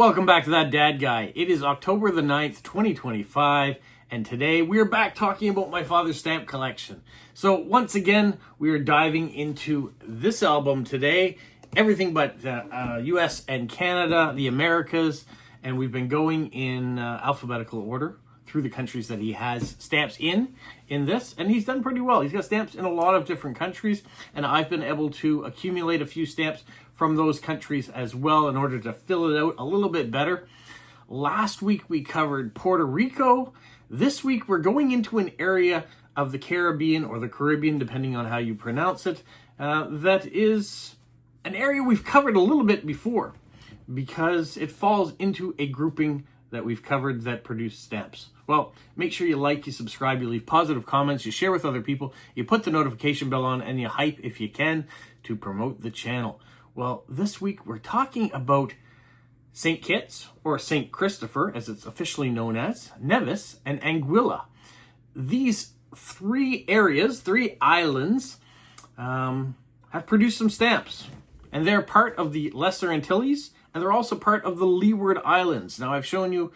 Welcome back to That Dad Guy. It is October the 9th, 2025, and today we're back talking about my father's stamp collection. So once again, we are diving into this album today, everything but US and Canada, the Americas, and we've been going in alphabetical order through the countries that he has stamps in this, and he's done pretty well. He's got stamps in a lot of different countries, and I've been able to accumulate a few stamps from those countries as well in order to fill it out a little bit better. Last week we covered Puerto Rico. This week we're going into an area of the Caribbean, or the Caribbean, depending on how you pronounce it, that is an area we've covered a little bit before because it falls into a grouping that we've covered that produce stamps. Well, make sure you like, you subscribe, you leave positive comments, you share with other people, you put the notification bell on, and you hype if you can to promote the channel. Well, this week we're talking about St. Kitts, or St. Christopher, as it's officially known as, Nevis and Anguilla. These three areas, three islands, have produced some stamps. And they're part of the Lesser Antilles, and they're also part of the Leeward Islands. Now, I've shown you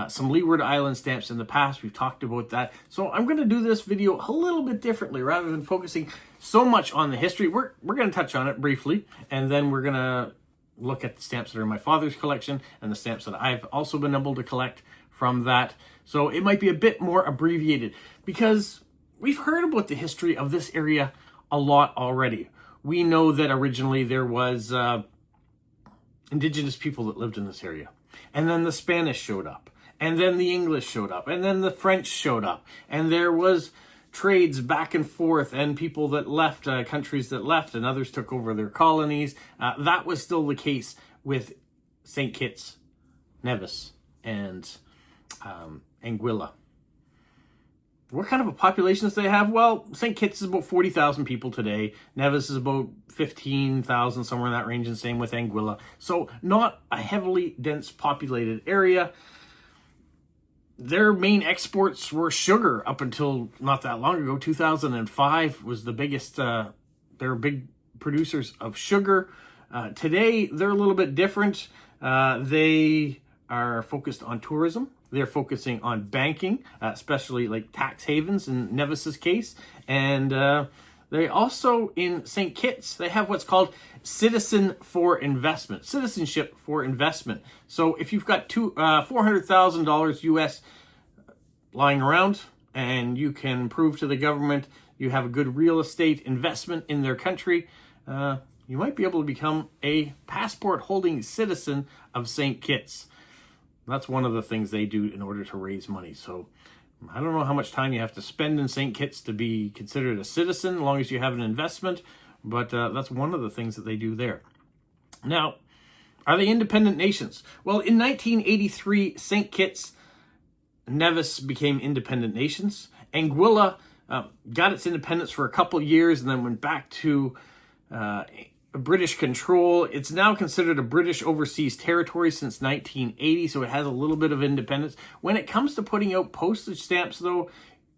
some Leeward Island stamps in the past. We've talked about that. So I'm going to do this video a little bit differently. Rather than focusing so much on the history, we're going to touch on it briefly, and then we're going to look at the stamps that are in my father's collection and the stamps that I've also been able to collect from that. So it might be a bit more abbreviated because we've heard about the history of this area a lot already. We know that originally there was indigenous people that lived in this area. And then the Spanish showed up. And then the English showed up. And then the French showed up. And there was trades back and forth, and people that left, countries that left, and others took over their colonies. That was still the case with St. Kitts, Nevis, and Anguilla. What kind of a population does they have? Well, St. Kitts is about 40,000 people today. Nevis is about 15,000, somewhere in that range, and same with Anguilla. So not a heavily dense populated area. Their main exports were sugar up until not that long ago. 2005 was the biggest, they're big producers of sugar. Today, they're a little bit different. They are focused on tourism. They're focusing on banking, especially like tax havens in Nevis's case. And they also, in St. Kitts, they have what's called citizenship for investment. So if you've got $400,000 US lying around and you can prove to the government you have a good real estate investment in their country, you might be able to become a passport-holding citizen of St. Kitts. That's one of the things they do in order to raise money. So I don't know how much time you have to spend in St. Kitts to be considered a citizen, as long as you have an investment, but that's one of the things that they do there. Now, are they independent nations? Well, in 1983, St. Kitts, Nevis became independent nations. Anguilla got its independence for a couple years and then went back to British control. It's now considered a British overseas territory since 1980, so it has a little bit of independence. When it comes to putting out postage stamps, though,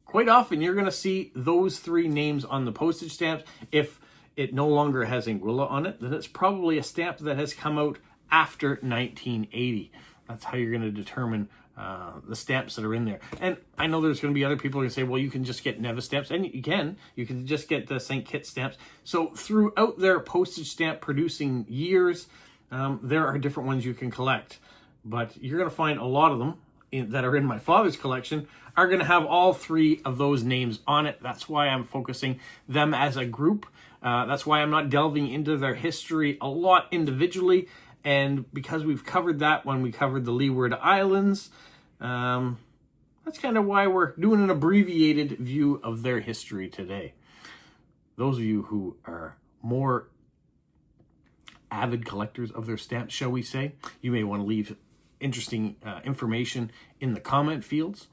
quite often you're going to see those three names on the postage stamps. If it no longer has Anguilla on it, then it's probably a stamp that has come out after 1980. That's how you're going to determine the stamps that are in there. And I know there's going to be other people who say, well, you can just get Nevis stamps, and you can just get the St. Kitts stamps. So throughout their postage stamp producing years, there are different ones you can collect. But you're going to find a lot of them that are in my father's collection are going to have all three of those names on it. That's why I'm focusing them as a group. That's why I'm not delving into their history a lot individually. And because we've covered that when we covered the Leeward Islands, that's kind of why we're doing an abbreviated view of their history today. Those of you who are more avid collectors of their stamps, shall we say, you may want to leave interesting information in the comment fields.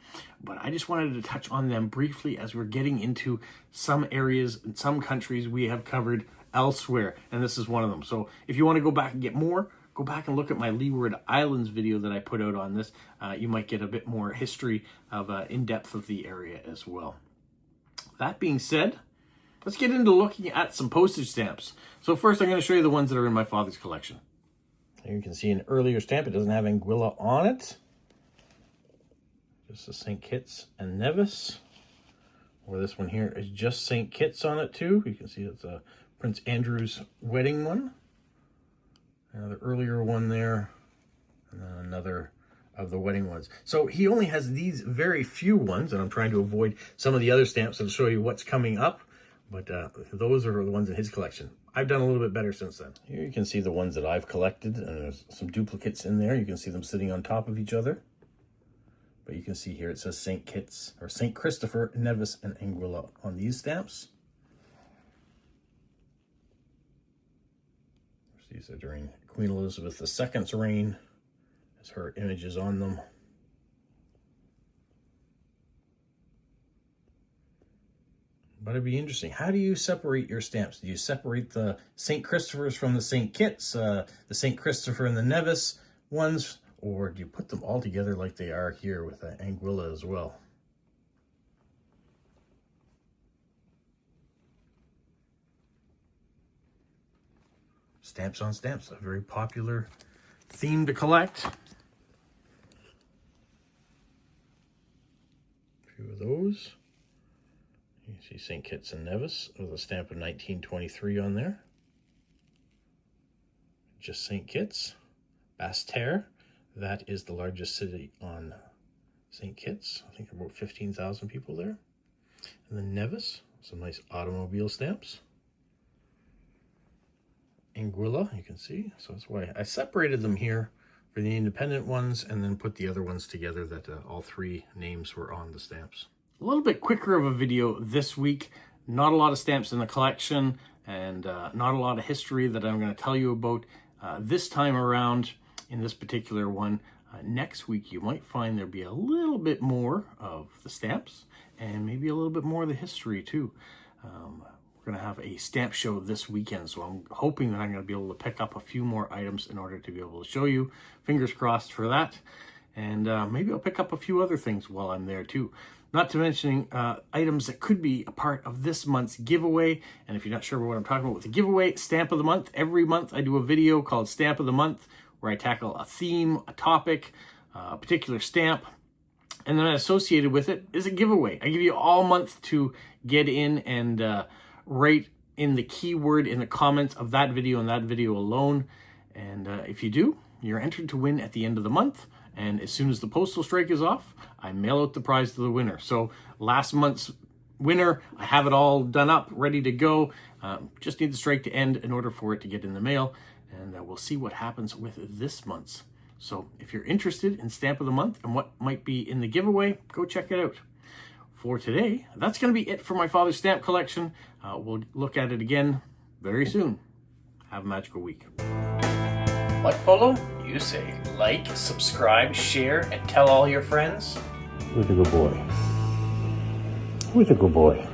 But I just wanted to touch on them briefly as we're getting into some areas and some countries we have covered elsewhere. And this is one of them. So if you want to go back and get more, go back and look at my Leeward Islands video that I put out on this. You might get a bit more history of in-depth of the area as well. That being said, let's get into looking at some postage stamps. So first I'm going to show you the ones that are in my father's collection. Here you can see an earlier stamp. It doesn't have Anguilla on it. Just the St. Kitts and Nevis. Or this one here is just St. Kitts on it too. You can see it's a Prince Andrew's wedding one. Another earlier one there. And then another of the wedding ones. So he only has these very few ones, and I'm trying to avoid some of the other stamps and show you what's coming up. But those are the ones in his collection. I've done a little bit better since then. Here you can see the ones that I've collected, and there's some duplicates in there. You can see them sitting on top of each other. But you can see here it says St. Kitts, or St. Christopher, Nevis and Anguilla on these stamps. These are during Queen Elizabeth II's reign. There's her images on them. But it'd be interesting. How do you separate your stamps? Do you separate the St. Christopher's from the St. Kitts, the St. Christopher and the Nevis ones, or do you put them all together like they are here with Anguilla as well? Stamps on stamps, a very popular theme to collect. A few of those. You see St. Kitts and Nevis with a stamp of 1923 on there. Just St. Kitts. Basse-Terre, that is the largest city on St. Kitts. I think there are about 15,000 people there. And then Nevis, some nice automobile stamps. Anguilla, you can see. So that's why I separated them here for the independent ones and then put the other ones together that all three names were on the stamps. A little bit quicker of a video this week. Not a lot of stamps in the collection and not a lot of history that I'm going to tell you about this time around in this particular one. Next week you might find there'll be a little bit more of the stamps and maybe a little bit more of the history too. We're going to have a stamp show this weekend, so I'm hoping that I'm going to be able to pick up a few more items in order to be able to show you. Fingers crossed for that. And maybe I'll pick up a few other things while I'm there too. Not to mention items that could be a part of this month's giveaway. And if you're not sure what I'm talking about with the giveaway, Stamp of the Month. Every month I do a video called Stamp of the Month where I tackle a theme, a topic, a particular stamp. And then associated with it is a giveaway. I give you all month to get in and write in the keyword in the comments of that video and that video alone. And if you do, you're entered to win at the end of the month. And as soon as the postal strike is off, I mail out the prize to the winner. So last month's winner, I have it all done up, ready to go. Just need the strike to end in order for it to get in the mail. And we'll see what happens with this month's. So if you're interested in Stamp of the Month and what might be in the giveaway, go check it out. For today, that's going to be it for my father's stamp collection. We'll look at it again very soon. Have a magical week. What, Polo? You say like, subscribe, share, and tell all your friends. Who's a good boy? Who's a good boy?